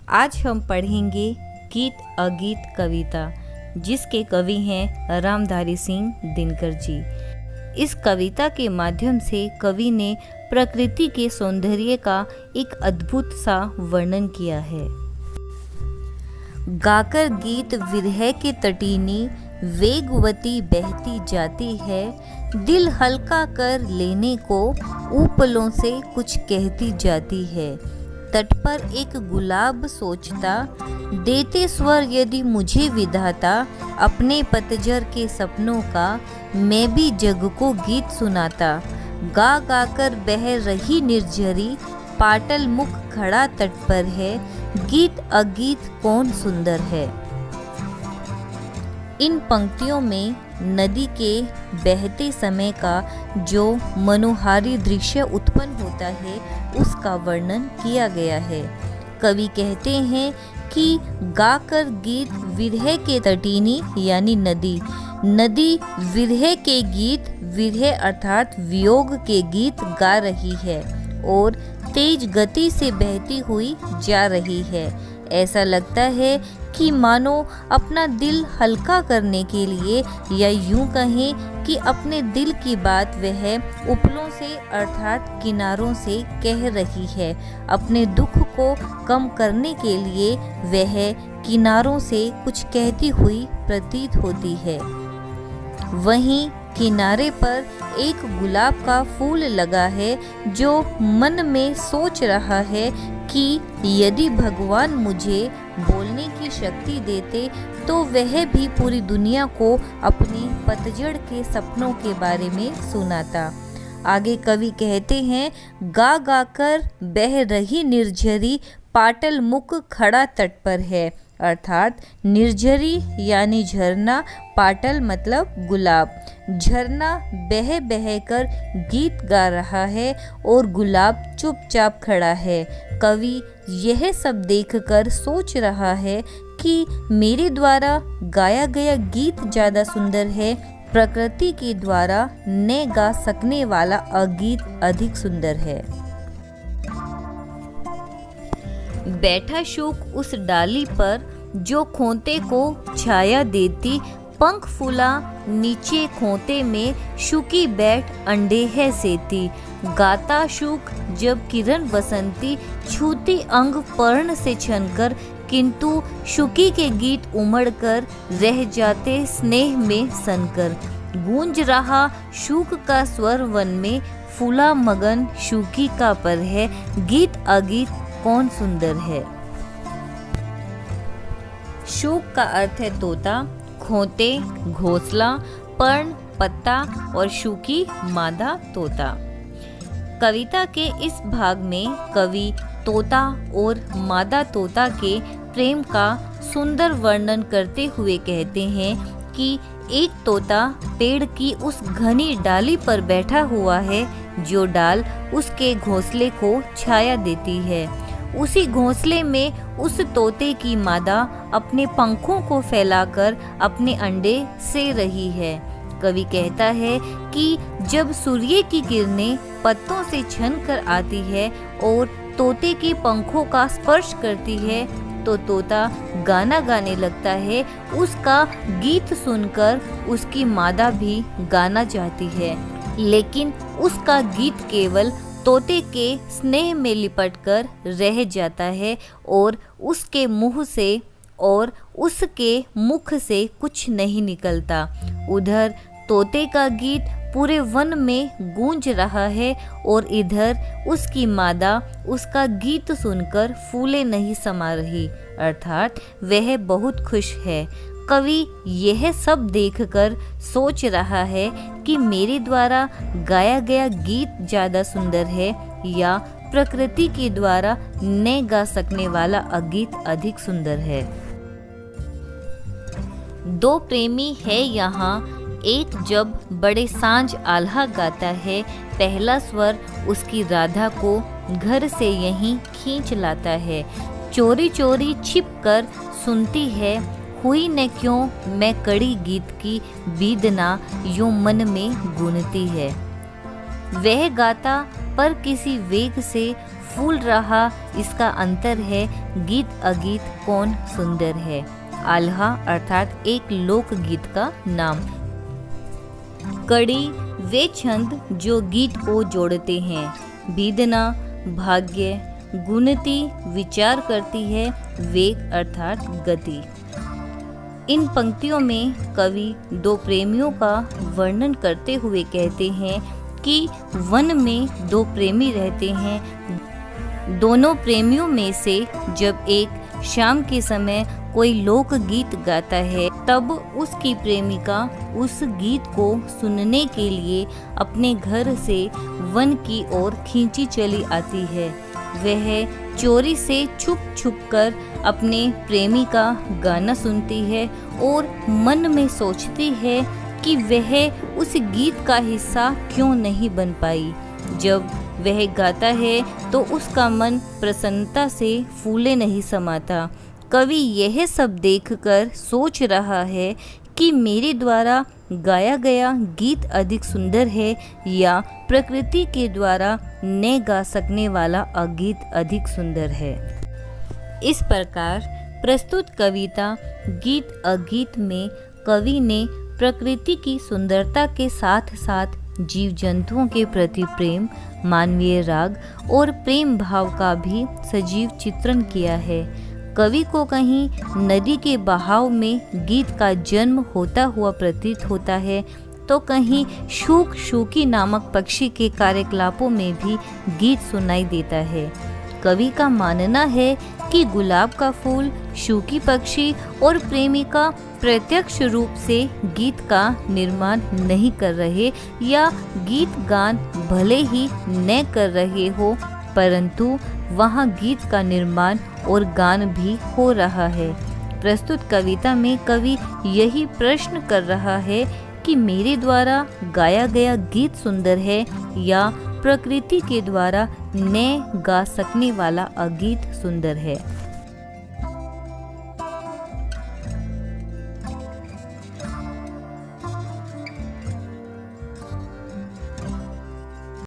आज हम पढ़ेंगे गीत अगीत कविता, जिसके कवि हैं रामधारी सिंह दिनकर जी। इस कविता के माध्यम से कवि ने प्रकृति के सौंदर्य का एक अद्भुत सा वर्णन किया है। गाकर गीत विरह के तटीनी वेगवती बहती जाती है, दिल हल्का कर लेने को ऊपलों से कुछ कहती जाती है। तट पर एक गुलाब सोचता, देते स्वर यदि मुझे विधाता, अपने पतझर के सपनों का मैं भी जग को गीत सुनाता। गा गा कर बह रही निर्झरी, पाटल मुख खड़ा तट पर है, गीत अगीत कौन सुंदर है। इन पंक्तियों में नदी के बहते समय का जो मनोहारी दृश्य उत्पन्न होता है, उसका वर्णन किया गया है। कवि कहते हैं कि गाकर गीत विरह के तटीनी यानी नदी विरह के गीत, विरह अर्थात वियोग के गीत गा रही है और तेज गति से बहती हुई जा रही है। ऐसा लगता है कि मानो अपना दिल हल्का करने के लिए, या यूं कहें कि अपने दिल की बात वह उपलों से अर्थात किनारों से कह रही है। अपने दुख को कम करने के लिए वह किनारों से कुछ कहती हुई प्रतीत होती है। वहीं किनारे पर एक गुलाब का फूल लगा है, जो मन में सोच रहा है कि यदि भगवान मुझे बोलने की शक्ति देते तो वह भी पूरी दुनिया को अपनी पतझड़ के सपनों के बारे में सुनाता। आगे कवि कहते हैं, गा गा कर बह रही निर्झरी, पाटल मुख खड़ा तट पर है। अर्थात निर्झरी यानी झरना, पाटल मतलब गुलाब। झरना बह बह कर गीत गा रहा है और गुलाब चुपचाप खड़ा है। कवि यह सब देखकर सोच रहा है कि मेरे द्वारा गाया गया गीत ज़्यादा सुंदर है, प्रकृति के द्वारा न गा सकने वाला अगीत अधिक सुंदर है। बैठा शुक उस डाली पर, जो खोते को छाया देती, पंख फूला नीचे खोते में, शुकी बैठ अंडे है सेती। गाता शुक जब किरण बसंती, छूती अंग पर्ण से छनकर, किंतु शुकी के गीत उमड़ कर रह जाते स्नेह में सनकर। गूंज रहा शुक का स्वर वन में, फूला मगन शुकी का पर है, गीत अगीत कौन सुंदर है। शुक का अर्थ है तोता, खोते घोंसला, पर्ण पत्ता और शुकी मादा तोता। कविता के इस भाग में कवि तोता और मादा तोता के प्रेम का सुंदर वर्णन करते हुए कहते हैं कि एक तोता पेड़ की उस घनी डाली पर बैठा हुआ है, जो डाल उसके घोंसले को छाया देती है। उसी घोंसले में उस तोते की मादा अपने पंखों को फैलाकर अपने अंडे से रही है। कवि कहता है कि जब सूर्य की किरणें पत्तों से छन कर आती है और तोते के पंखों का स्पर्श करती है, तो तोता गाना गाने लगता है। उसका गीत सुनकर उसकी मादा भी गाना चाहती है, लेकिन उसका गीत केवल तोते के स्नेह में लिपटकर रह जाता है और उसके मुंह से और उसके मुख से कुछ नहीं निकलता। उधर तोते का गीत पूरे वन में गूंज रहा है और इधर उसकी मादा उसका गीत सुनकर फूले नहीं समा रही, अर्थात वह बहुत खुश है। कवि यह सब देखकर सोच रहा है कि मेरे द्वारा गाया गया गीत ज़्यादा सुंदर है, या प्रकृति के द्वारा न गा सकने वाला अगीत अधिक सुंदर है। दो प्रेमी है यहाँ, एक जब बड़े सांझ आल्हा गाता है, पहला स्वर उसकी राधा को घर से यहीं खींच लाता है। चोरी चोरी छिप कर सुनती है, हुई न क्यों मैं कड़ी गीत की वेदना यूं मन में गुनती है। वह गाता पर किसी वेग से फूल रहा, इसका अंतर है गीत अगीत कौन सुंदर है। आल्हा अर्थात एक लोकगीत का नाम। कड़ी वे छंद जो गीत को जोड़ते हैं। बीदना भाग्य, गुणती विचार करती है, वेग अर्थात गति। इन पंक्तियों में कवि दो प्रेमियों का वर्णन करते हुए कहते हैं कि वन में दो प्रेमी रहते हैं। दोनों प्रेमियों में से जब एक शाम के समय कोई लोकगीत गाता है, तब उसकी प्रेमिका उस गीत को सुनने के लिए अपने घर से वन की ओर खींची चली आती है। वह चोरी से छुप छुप कर अपने प्रेमी का गाना सुनती है और मन में सोचती है कि वह उस गीत का हिस्सा क्यों नहीं बन पाई। जब वह गाता है तो उसका मन प्रसन्नता से फूले नहीं समाता। कवि यह सब देखकर सोच रहा है कि मेरे द्वारा गाया गया गीत अधिक सुंदर है या प्रकृति के द्वारा न गा सकने वाला अगीत अधिक सुंदर है। इस प्रकार प्रस्तुत कविता गीत अगीत में कवि ने प्रकृति की सुंदरता के साथ साथ जीव जंतुओं के प्रति प्रेम, मानवीय राग और प्रेम भाव का भी सजीव चित्रण किया है। कवि को कहीं नदी के बहाव में गीत का जन्म होता हुआ प्रतीत होता है, तो कहीं शूक शूकी नामक पक्षी के कार्यकलापों में भी गीत सुनाई देता है। कवि का मानना है कि गुलाब का फूल, शूकी पक्षी और प्रेमिका प्रत्यक्ष रूप से गीत का निर्माण नहीं कर रहे या गीत गान भले ही न कर रहे हो, परंतु वहाँ गीत का निर्माण और गान भी हो रहा है। प्रस्तुत कविता में कवि यही प्रश्न कर रहा है कि मेरे द्वारा गाया गया गीत सुंदर है या प्रकृति के द्वारा न गा सकने वाला अगीत सुंदर है।